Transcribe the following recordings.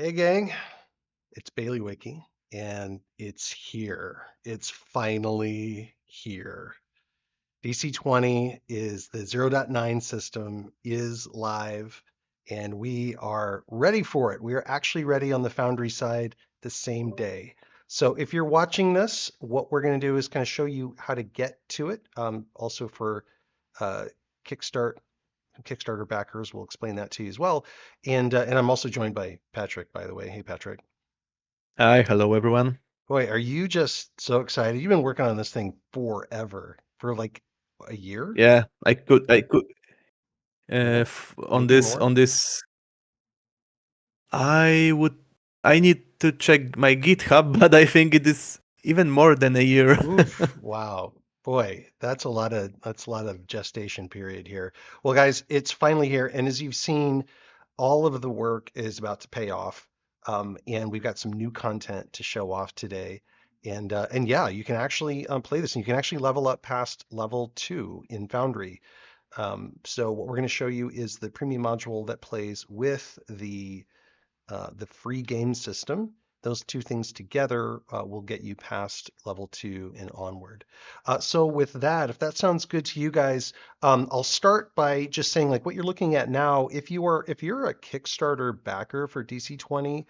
Hey gang, it's Bailey Wiki, and it's here. It's finally here. DC20 is the 0.9 system is live, and we are ready for it. We are actually ready on the Foundry side the same day. So if you're watching this, what we're going to do is kind of show you how to get to it. Also for uh, Kickstart Kickstarter backers, we'll explain that to you as well. And I'm also joined by Patryk, by the way. Hey, Patryk. Hi, hello everyone. Boy, are you just so excited? You've been working on this thing forever, for like a year, Yeah, I could maybe more. on this I would I need to check my GitHub, but I think it is even more than a year. Oof, wow. Boy, that's a lot of gestation period here. Well, guys, it's finally here, and as you've seen, all of the work is about to pay off. And we've got some new content to show off today. And yeah, you can actually play this, and you can actually level up past level 2 in Foundry. So what we're going to show you is the premium module that plays with the free game system. Those two things together will get you past level 2 and onward. So with that, if that sounds good to you guys, I'll start by just saying like what you're looking at now. If you're a Kickstarter backer for DC20,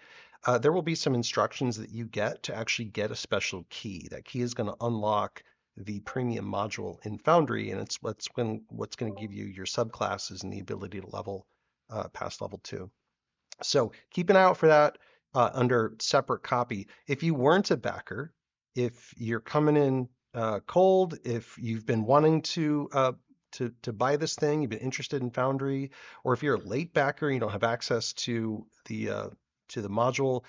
there will be some instructions that you get to actually get a special key. That key is going to unlock the premium module in Foundry, and it's what's going to give you your subclasses and the ability to level past level 2. So keep an eye out for that under separate copy. If you weren't a backer, if you're coming in cold, if you've been wanting to buy this thing, you've been interested in Foundry, or if you're a late backer and you don't have access to the module,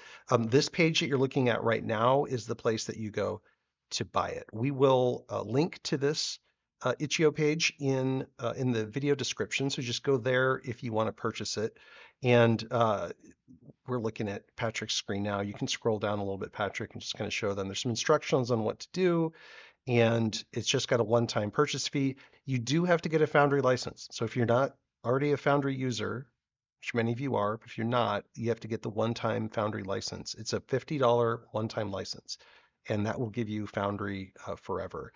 this page that you're looking at right now is the place that you go to buy it. We will link to this itch.io page in the video description, so just go there if you want to purchase it. And we're looking at Patryk's screen now. You can scroll down a little bit, Patryk, and just kind of show them. There's some instructions on what to do, and it's just got a one-time purchase fee. You do have to get a Foundry license. So if you're not already a Foundry user, which many of you are, but if you're not, you have to get the one-time Foundry license. It's a $50 one-time license, and that will give you Foundry forever.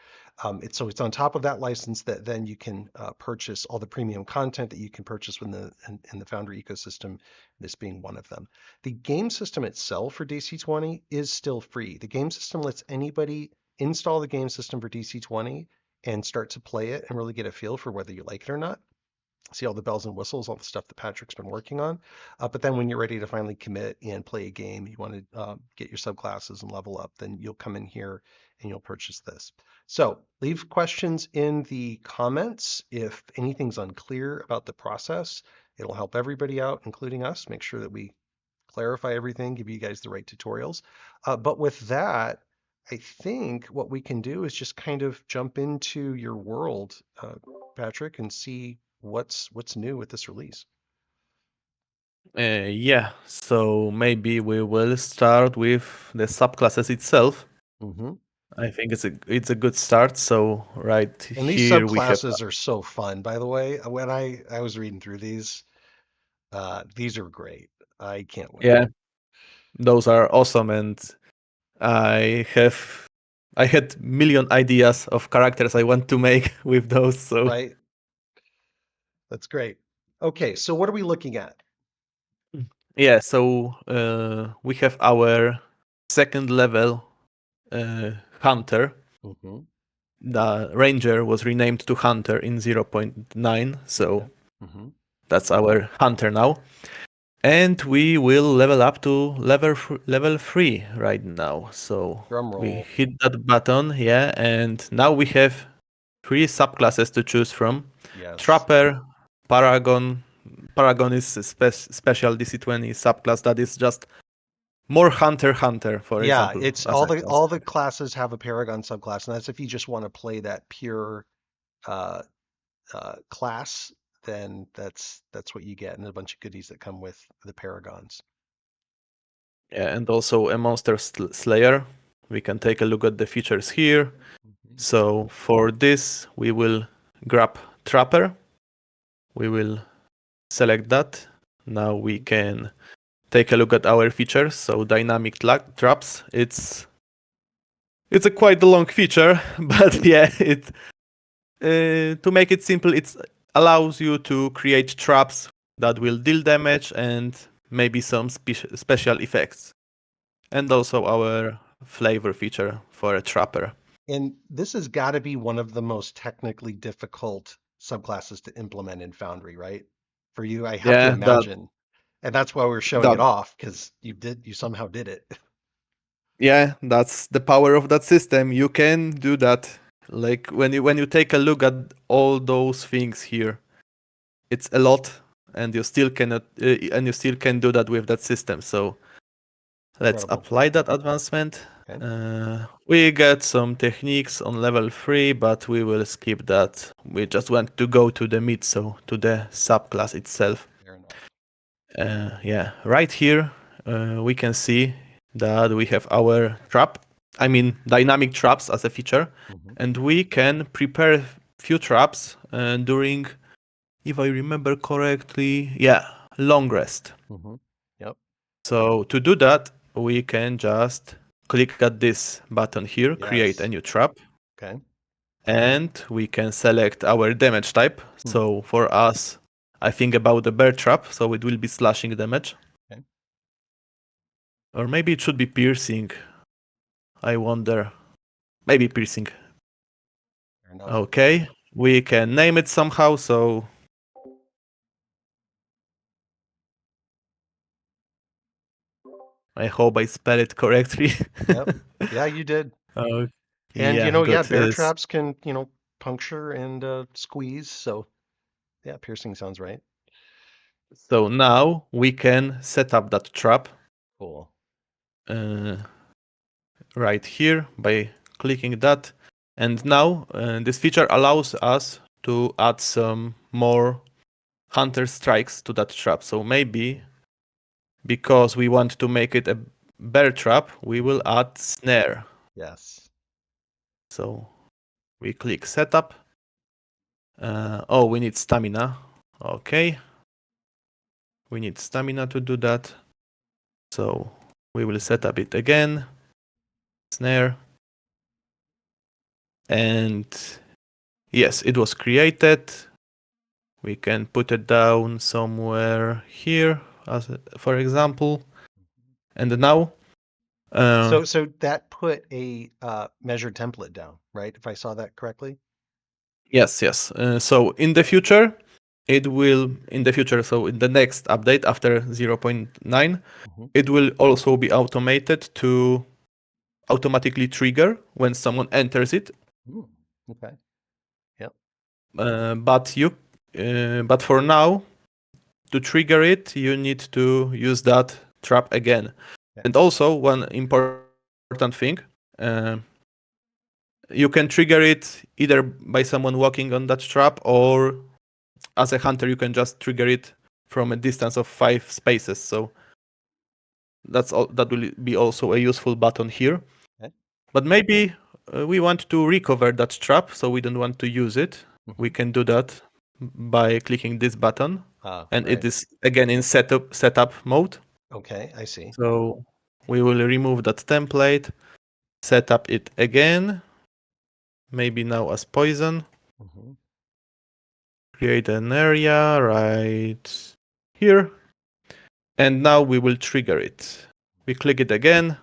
It's on top of that license that then you can purchase all the premium content that you can purchase in the Foundry ecosystem, this being one of them. The game system itself for DC20 is still free. The game system lets anybody install the game system for DC20 and start to play it and really get a feel for whether you like it or not. See all the bells and whistles, all the stuff that Patryk's been working on. But then when you're ready to finally commit and play a game, you want to get your subclasses and level up, then you'll come in here and you'll purchase this. So leave questions in the comments if anything's unclear about the process. It'll help everybody out, including us, make sure that we clarify everything, give you guys the right tutorials. But with that, I think what we can do is just kind of jump into your world, Patryk, and see what's new with this release. Yeah, so maybe we will start with the subclasses itself. Hmm. I think it's a good start. So right And these here we have subclasses are so fun, by the way. When I was reading through these are great. I can't wait. yeah, those are awesome, and I have I had million ideas of characters I want to make with those. So Right? That's great. Okay, so what are we looking at? yeah, so we have our second level hunter. Hmm. The ranger was renamed to hunter in 0.9, so Yep. Hmm. that's our hunter now. And we will level up to level 3 right now. So Drum we roll. hit that button, yeah, and now we have 3 subclasses to choose from. Yes. Trapper, Paragon. Paragon is a special DC20 subclass that is just more hunter, for Yeah, example, it's as all a the concept. classes have a Paragon subclass, and that's if you just want to play that pure uh, class, then that's what you get, and a bunch of goodies that come with the Paragons. Yeah, and also a monster slayer. We can take a look at the features here. Mhm. So for this, we will grab Trapper. We will select that. Now we can take a look at our features. So dynamic traps. It's a quite a long feature, but yeah, it to make it simple, it allows you to create traps that will deal damage and maybe some special effects, and also our flavor feature for a trapper. And this has got to be one of the most technically difficult subclasses to implement in Foundry, right? For you, I have to Yeah, imagine. And that's why we're showing that it off, because you somehow did it. yeah, that's the power of that system. You can do that. Like when you take a look at all those things here, it's a lot, and you still cannot, and you still can do that with that system. So let's Incredible. apply that advancement. Okay. We get some techniques on level 3, but we will skip that. We just want to go to the mid, so to the subclass itself. Fair enough. Yeah, right here we can see that we have our trap. I mean, dynamic traps as a feature, Mm-hmm. and we can prepare few traps during, if I remember correctly, yeah, long rest. Mm-hmm. Yep. So to do that, we can just click at this button here, create a Yes. new trap, Okay. and we can select our damage type. Hmm. So for us, I think about the bear trap, so it will be slashing damage. Okay. Or maybe it should be piercing. I wonder. Maybe piercing. Fair enough. Okay. We can name it somehow, so I hope I spell it correctly. Yep. Yeah, you did. Oh, And yeah, yeah, good. bear traps can, puncture and squeeze. So yeah, piercing sounds right. So now we can set up that trap Cool. uh, right here by clicking that. And now this feature allows us to add some more hunter strikes to that trap. So maybe because we want to make it a bear trap, we will Mhm. add snare. Yes. So we click setup. Oh, we need stamina. Okay. We need stamina to do that. So we will set up it again. Snare. And yes, it was created. We can put it down somewhere here, as for example. And now, So that put a measured template down, right? If I saw that correctly. yes. So in the future, so in the next update after 0.9, Hmm. it will also be automated to automatically trigger when someone enters it. Okay. Yep. But but for now, to trigger it, you need to use that trap again. Okay. And also, one important thing, uh, you can trigger it either by someone walking on that trap, or as a hunter, you can just trigger it from a distance of 5 spaces. So that's all. That will be also a useful button here. Okay. But maybe we want to recover that trap, so we don't want to use it. Hmm. We can do that by clicking this button, and it Right. is again in setup mode. Okay. I see. So we will remove that template, set up it again, maybe now as poison, Hmm. create an area right here, and now we will trigger it. We click it again,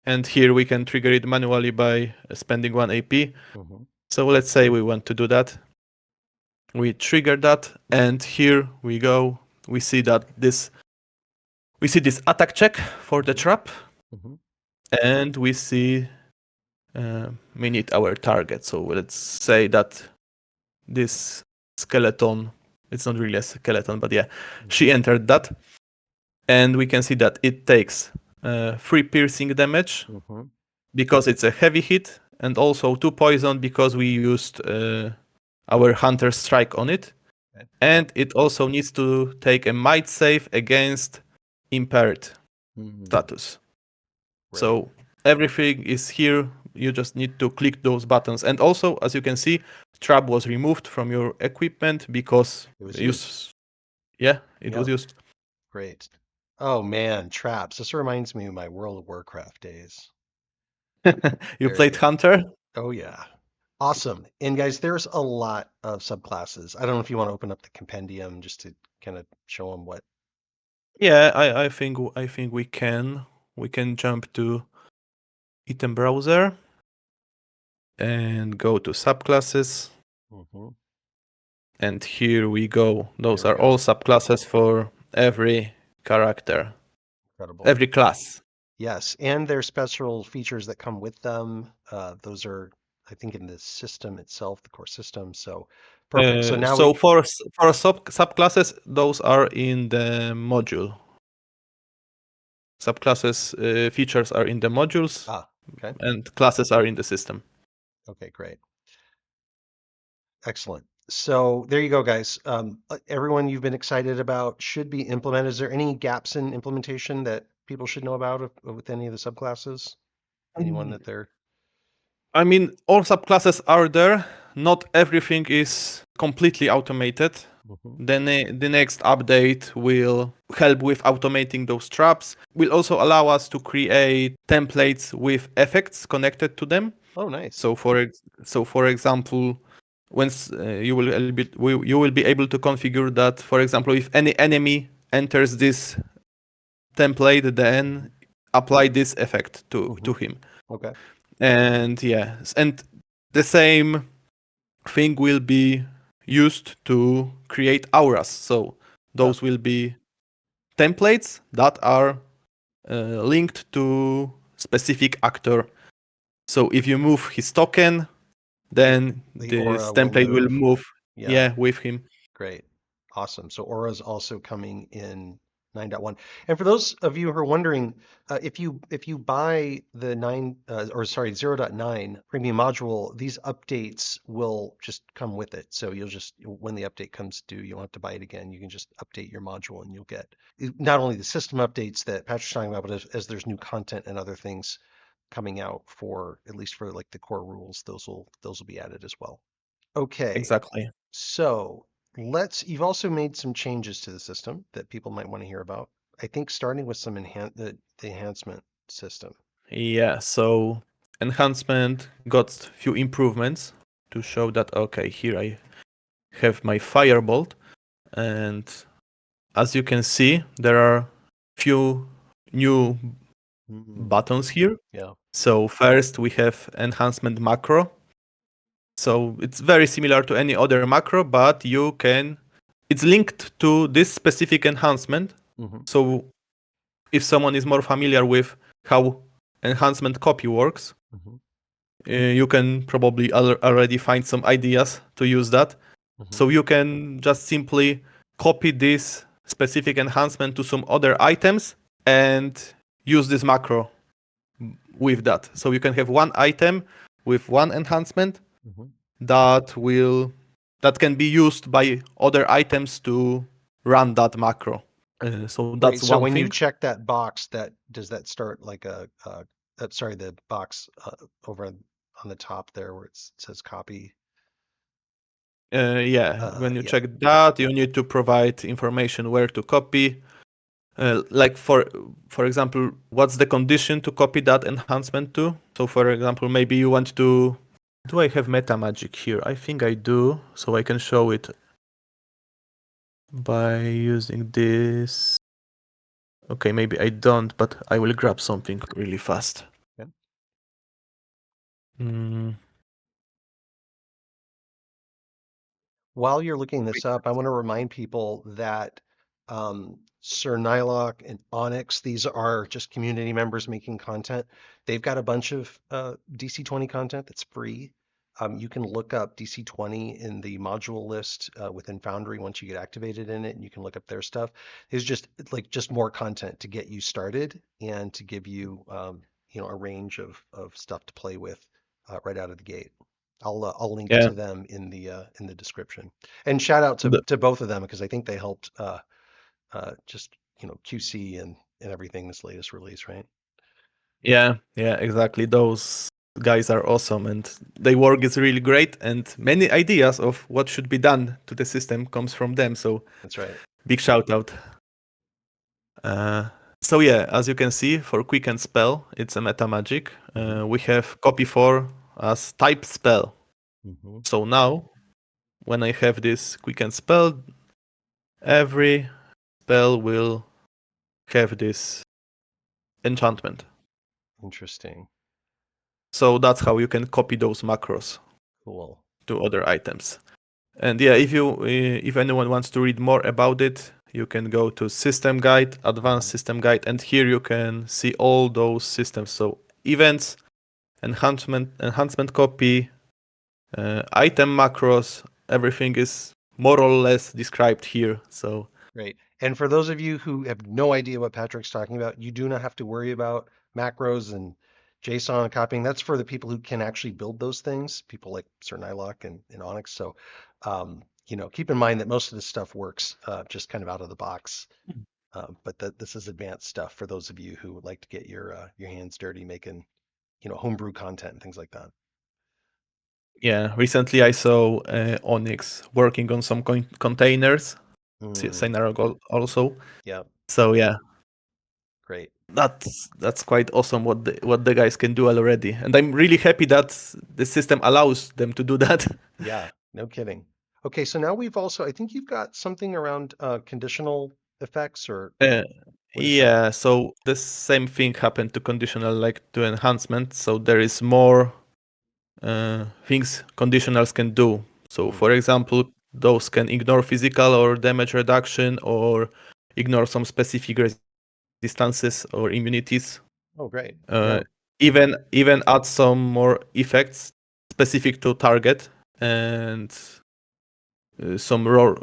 and here we can trigger it manually by spending 1 AP. Hmm. So let's say we want to do that. We trigger that, and here we go. We see that we see this attack check for the Hmm. trap, Hmm. and we need our target. So let's say that this skeleton, it's not really a skeleton, but yeah, she entered that, and we can see that it takes 3 piercing damage Hmm. because it's a heavy hit, and also 2 poison because we used our hunter strike on it. Okay. And it also needs to take a might save against impaired Hmm. status. Right. So everything is here. You just need to click those buttons. And also, as you can see, trap was removed from your equipment because It was used. yeah, it was Yep. used. Great. Oh man, traps. This reminds me of my World of Warcraft days. You Very played good. Hunter? Oh yeah. Awesome. And guys, there's a lot of subclasses. I don't know if you want to open up the compendium just to kind of show them what. Yeah, I think we can jump to item browser and go to subclasses. Mhm. And here we go. Those There we are all go. subclasses for every character, Incredible. every class. Yes, and there's special features that come with them. Those are, I think, in the system itself, the core system. So perfect. So now So we, for subclasses, those are in the module. Subclasses features are in the modules, okay. and classes are in the system. Okay, great. Excellent. So there you go, guys. Everyone you've been excited about should be implemented. Is there any gaps in implementation that people should know about with any of the subclasses? Anyone that they're, I mean, all subclasses are there. Not everything is completely automated. Mhm. The next update will help with automating those traps. Will also allow us to create templates with effects connected to them. Oh, nice. So for example, once you will be able to configure that. For example, if any enemy enters this template, Mhm. then apply this effect to Mhm. him. Okay. And yeah, and the same thing will be used to create auras. So Uh, those will be templates that are linked to specific actor. So if you move his token, the then the aura this will template will move. move, Yeah. yeah, with him. Great. Awesome. So Aura is also coming in 9.1. And for those of you who are wondering, if you buy the 9 or sorry 0.9 premium module, these updates will just come with it. So you'll just when the update comes due, you won't have to buy it again. You can just update your module and you'll get not only the system updates that Patrick's talking about, but as there's new content and other things coming out for at least for like the core rules, those will be added as well. Okay. Exactly. So you've also made some changes to the system that people might want to hear about. I think starting with some the enhancement system. Yeah. So enhancement got few improvements to show that okay, here I have my firebolt, and as you can see, there are few new Mm, buttons here. yeah. So first we have enhancement macro. So it's very similar to any other macro, but it's linked to this specific enhancement. Hmm. So if someone is more familiar with how enhancement copy works, Hmm. you can probably already find some ideas to use that. Hmm. So you can just simply copy this specific enhancement to some other items and use this macro with that. So you can have one item with one enhancement Hmm. that will that can be used by other items to run that macro. So that's Great. So one when you thing. check that box, that does that start like sorry, the box over on the top there where it says copy. Yeah, when you Yeah. check that, you need to provide information where to copy. Like for example, what's the condition to copy that enhancement to? So for example, maybe you want to. Do I have meta magic here? I think I do, so I can show it by using this. Okay, maybe I don't, but I will grab something really fast. Yeah. Mm, While you're looking this up, I want to remind people that Sir Nylock and Onyx, these are just community members making content. They've got a bunch of DC20 content that's free. You can look up DC20 in the module list within Foundry once you get activated in it, and you can look up their stuff. It's just more content to get you started and to give you a range of stuff to play with right out of the gate. I'll link yeah. to them in the description. And shout out The- to both of them because I think they helped just QC and everything this latest release, right? yeah, exactly. Those guys are awesome, and their work is really great. And many ideas of what should be done to the system comes from them. So That's right. big shout out. Uh, so yeah, as you can see, for quick and spell, it's a meta magic. Mm-hmm. We have copy for as type spell. Mm-hmm. So now, when I have this quick and spell, every spell will have this enchantment. Interesting. So that's how you can copy those macros Cool. to other items. And yeah, if anyone wants to read more about it, you can go to System Guide, Advanced Mm-hmm. System Guide, and here you can see all those systems. So events, enhancement copy, item macros, everything is more or less described here. So Great. And for those of you who have no idea what Patrick's talking about, you do not have to worry about macros and JSON copying. That's for the people who can actually build those things, people like Sir Nylock and Onyx. So, keep in mind that most of this stuff works just kind of out of the box. But this is advanced stuff for those of you who would like to get your hands dirty making, homebrew content and things like that. yeah, recently I saw Onyx working on some containers, Mm, Synarog also. yeah, So yeah, great. that's quite awesome what the guys can do already, and I'm really happy that the system allows them to do that. Yeah, no kidding. Okay, so now we've also, I think you've got something around conditional effects, or Uh, what is that? yeah, so the same thing happened to conditional like to enhancement. So there is more things conditionals can do. So Mm. for example, those can ignore physical or damage reduction or ignore some specific resistances or immunities. Oh, great. Uh, Yeah. even add some more effects specific to target and some role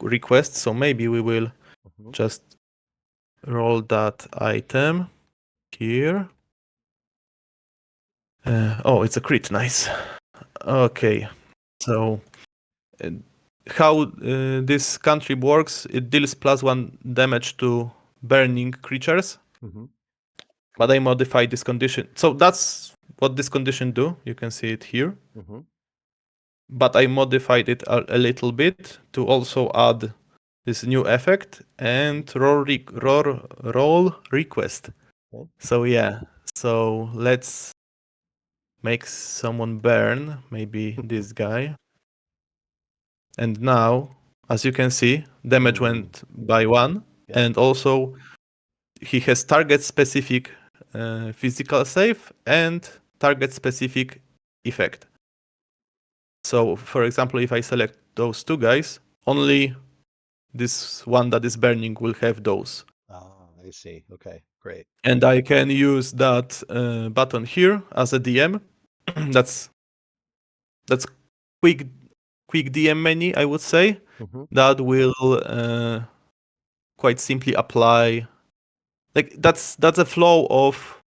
requests. So maybe we will Hmm. just roll that item here. Oh, it's a crit. Nice. Okay. So uh, how this cantrip works? It deals +1 damage to burning creatures, Hmm. but I modified this condition. So that's what this condition do. You can see it here. Hmm. But I modified it a little bit to also add this new effect and roll request. Okay. So yeah, so let's make someone burn, maybe this guy. And now, as you can see, damage Mm. went by 1, Yep. and also he has target specific physical save and target specific effect. So, for example, if I select those two guys, only this one that is burning will have those. Ah, I see. Okay, great. And I can use that button here as a DM. that's that's quick quick DM menu, I would say, Hmm. that will quite simply apply. Like that's a flow of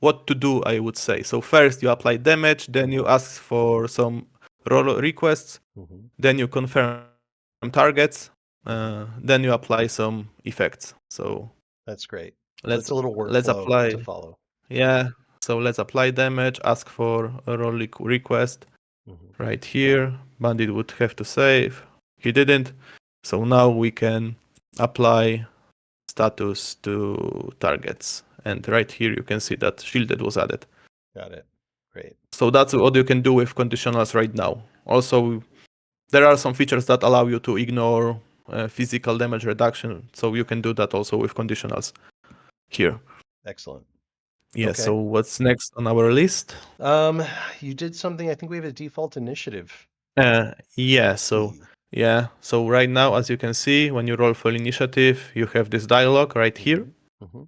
what to do, I would say. So first you apply damage, then you Hmm. ask for some roll requests, Hmm. then you confirm targets, Hmm. then you apply some effects. So That's great. So let's it's a little let's workflow to apply. follow. Yeah. So let's apply damage, ask for a roll request Hmm. right here. Bandit would have to save. He didn't. So now we can apply status to targets. And right here you can see that shielded was added. Got it. Great. So that's what you can do with conditionals right now. Also, there are some features that allow you to ignore physical damage reduction. So you can do that also with conditionals here. Excellent. Yeah, Okay. so what's next on our list? Um, you did something. I think we have a default initiative. Yeah, Let's so see. yeah, so right now, as you can see, when you roll for initiative, you have this dialogue right here, Hmm. Hmm.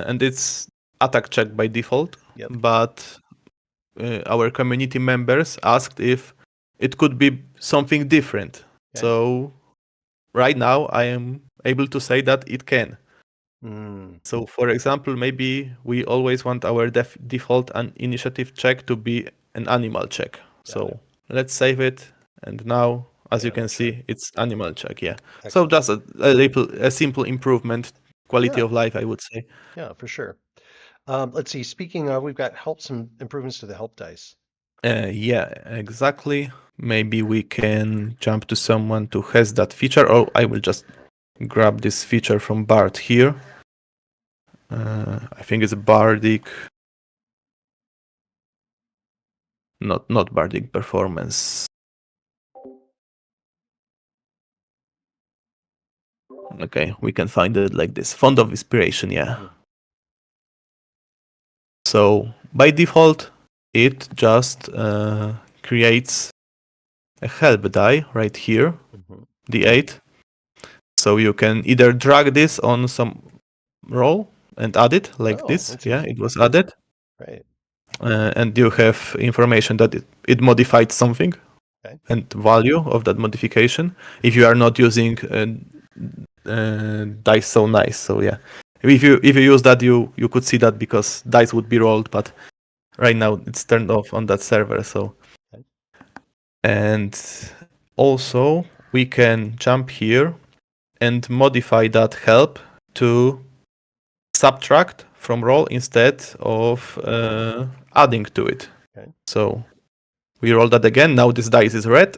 and it's attack check by default. Yep. But our community members asked if it could be something different. Okay. So right now, I am able to say that it can. Mm, So, for example, maybe we always want our default and initiative check to be an animal check. got it. So let's save it. And now, as you can Animal check. see, it's animal check. Yeah. So Excellent. just a simple improvement, quality Yeah. of life, I would say. Yeah, for sure. Let's see. Speaking of, we've got some improvements to the help dice. Yeah, exactly. Maybe we can jump to someone who has that feature, or I will just grab this feature from Bard here. I think it's Bardic. Not Bardic Performance. Okay, we can find it like this. Font of Inspiration, yeah. So by default, it just creates a help die right here, D8. So you can either drag this on some roll and add it like this. Yeah, it was added. Right. And you have information that it modified something and value of that modification if you are not using dice so nice. So yeah, if you use that, you could see that because dice would be rolled, but right now it's turned off on that server. So and also we can jump here and modify that help to subtract from roll instead of adding to it. So we roll that again. Now this dice is red,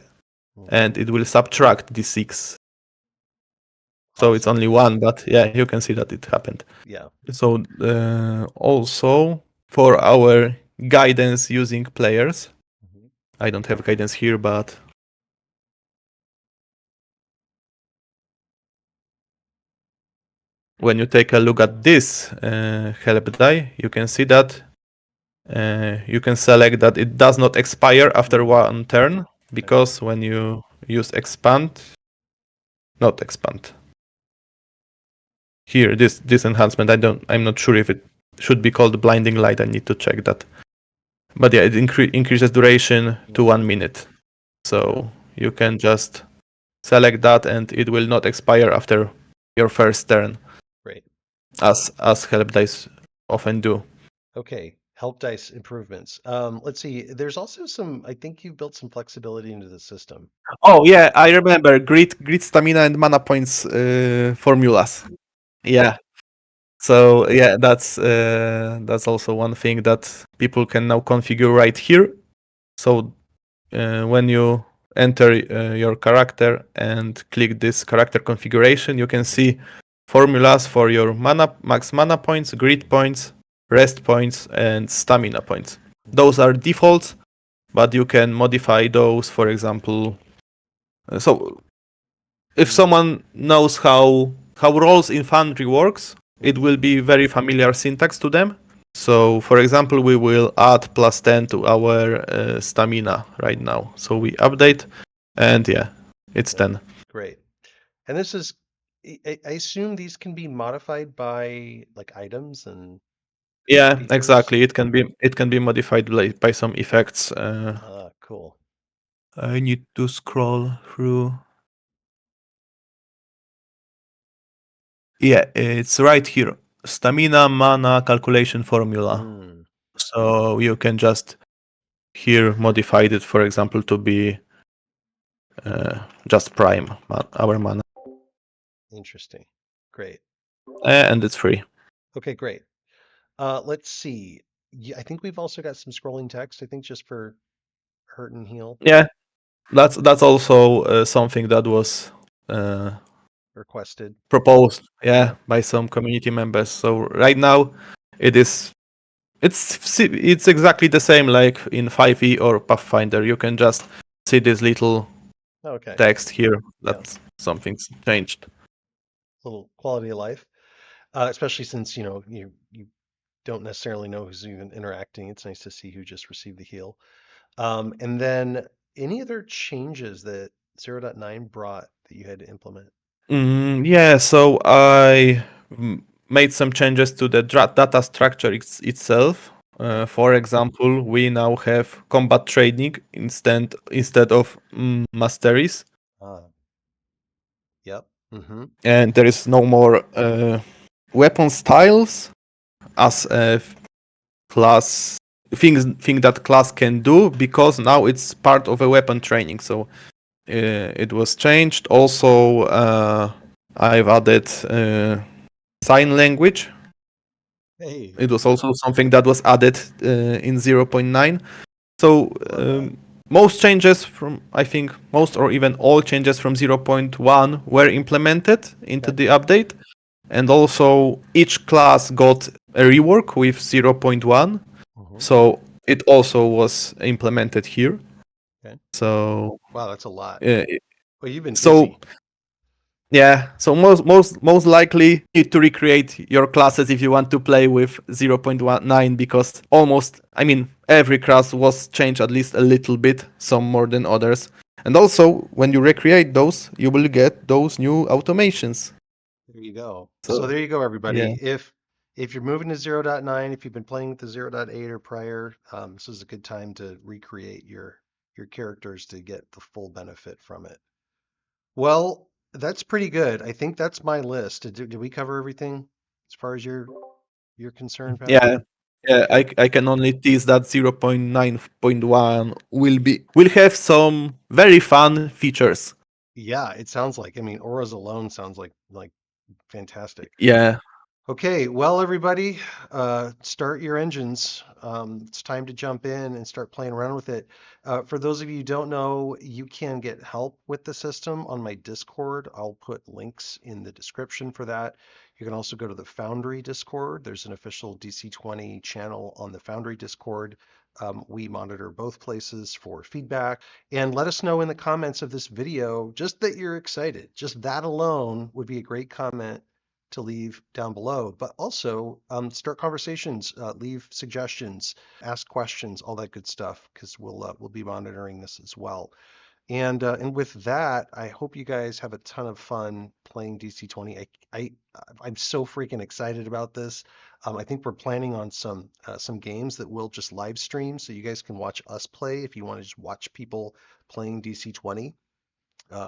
and it will subtract d6. So it's only one, but yeah, you can see that it happened. Yeah. So also for our guidance using players, I don't have guidance here, but when you take a look at this help die, you can see that you can select that it does not expire after one turn, because when you use not expand. Here, this enhancement, I'm not sure if it should be called blinding light. I need to check that. But yeah, it increases duration to 1 minute. So you can just select that and it will not expire after your first turn. Great. As help dice often do. Okay, help dice improvements. Let's see. There's also some, I think you've built some flexibility into the system. Oh yeah, I remember grid stamina and mana points formulas. Yeah. So yeah, that's also one thing that people can now configure right here. So when you enter your character and click this character configuration, you can see formulas for your max mana points, grid points, rest points, and stamina points. Those are defaults, but you can modify those. For example, so if someone knows how roles in Foundry works, it will be very familiar syntax to them. So, for example, we will add +10 to our stamina right now. So we update, and yeah, it's 10. Great. And this is, I assume these can be modified by like items and Yeah, features? exactly. It can be modified by some effects. Cool. I need to scroll through. Yeah, it's right here. Stamina mana calculation formula. So you can just here modify it, for example, to be just prime our mana. Interesting. Great. And it's free. Okay, great. Let's see. Yeah, I think we've also got some scrolling text, I think just for hurt and heal. Yeah, that's also something that was requested. Proposed, yeah, by some community members. So right now, it's exactly the same like in 5e or Pathfinder. You can just see this little text here that something's changed. Little quality of life, especially since you don't necessarily know who's even interacting. It's nice to see who just received the heal. And then any other changes that 0.9 brought that you had to implement? Yeah, so I made some changes to the data structure itself. For example, we now have combat training instead of masteries. Yep. Mm-hmm. And there is no more weapon styles as a class thing that class can do, because now it's part of a weapon training. So it was changed. Also, I've added sign language. It was also something that was added in 0.9. So most changes from, I think, most or even all changes from 0.1 were implemented into Okay. the update. And also each class got a rework with 0.1. Mhm. So it also was implemented here. Okay. So Wow, that's a lot. uh, Well, you've been so busy. yeah, so most likely you need to recreate your classes if you want to play with 0.19, because almost, I mean, every class was changed at least a little bit, some more than others. And also when you recreate those, you will get those new automations. There you go. So So there you go, yeah. everybody. If you're moving to 0.9, if you've been playing with the 0.8 or prior, this is a good time to recreate your characters to get the full benefit from it. Well, that's pretty good. I think that's my list. Did we cover everything as far as you're concerned, Patryk? Yeah. Yeah, I can only tease that 0.9.1 will have some very fun features. Yeah, it sounds like. I mean, auras alone sounds like fantastic. Yeah. Okay, well, everybody, start your engines. It's time to jump in and start playing around with it. For those of you who don't know, you can get help with the system on my Discord. I'll put links in the description for that. You can also go to the Foundry Discord. There's an official DC20 channel on the Foundry Discord. We monitor both places for feedback. And let us know in the comments of this video just that you're excited. Just that alone would be a great comment to leave down below, but also start conversations, leave suggestions, ask questions, all that good stuff, because we'll be monitoring this as well. And with that, I hope you guys have a ton of fun playing DC20. I'm so freaking excited about this. I think we're planning on some games that we'll just live stream, so you guys can watch us play if you want to just watch people playing DC20.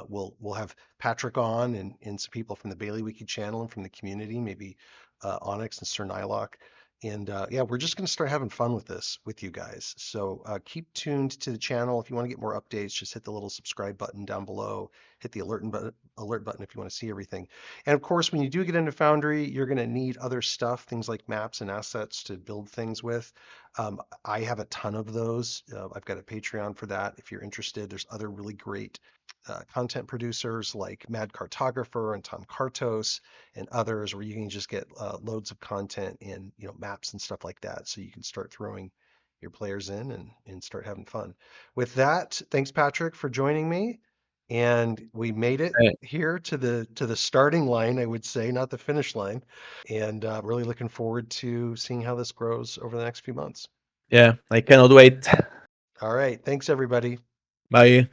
We'll have Patryk on and some people from the Bailey Wiki channel and from the community, maybe Onyx and Sir Nylock. And yeah, we're just going to start having fun with this with you guys. So keep tuned to the channel. If you want to get more updates, just hit the little subscribe button down below. Hit the alert button if you want to see everything. And of course, when you do get into Foundry, you're going to need other stuff, things like maps and assets to build things with. I have a ton of those. I've got a Patreon for that. If you're interested, there's other really great content producers like Mad Cartographer and Tom Kartos and others, where you can just get loads of content and maps and stuff like that, so you can start throwing your players in and start having fun. With that, thanks Patryk for joining me, and we made it here to the starting line, I would say, not the finish line, and really looking forward to seeing how this grows over the next few months. Yeah, I cannot wait. All right, thanks everybody. Bye.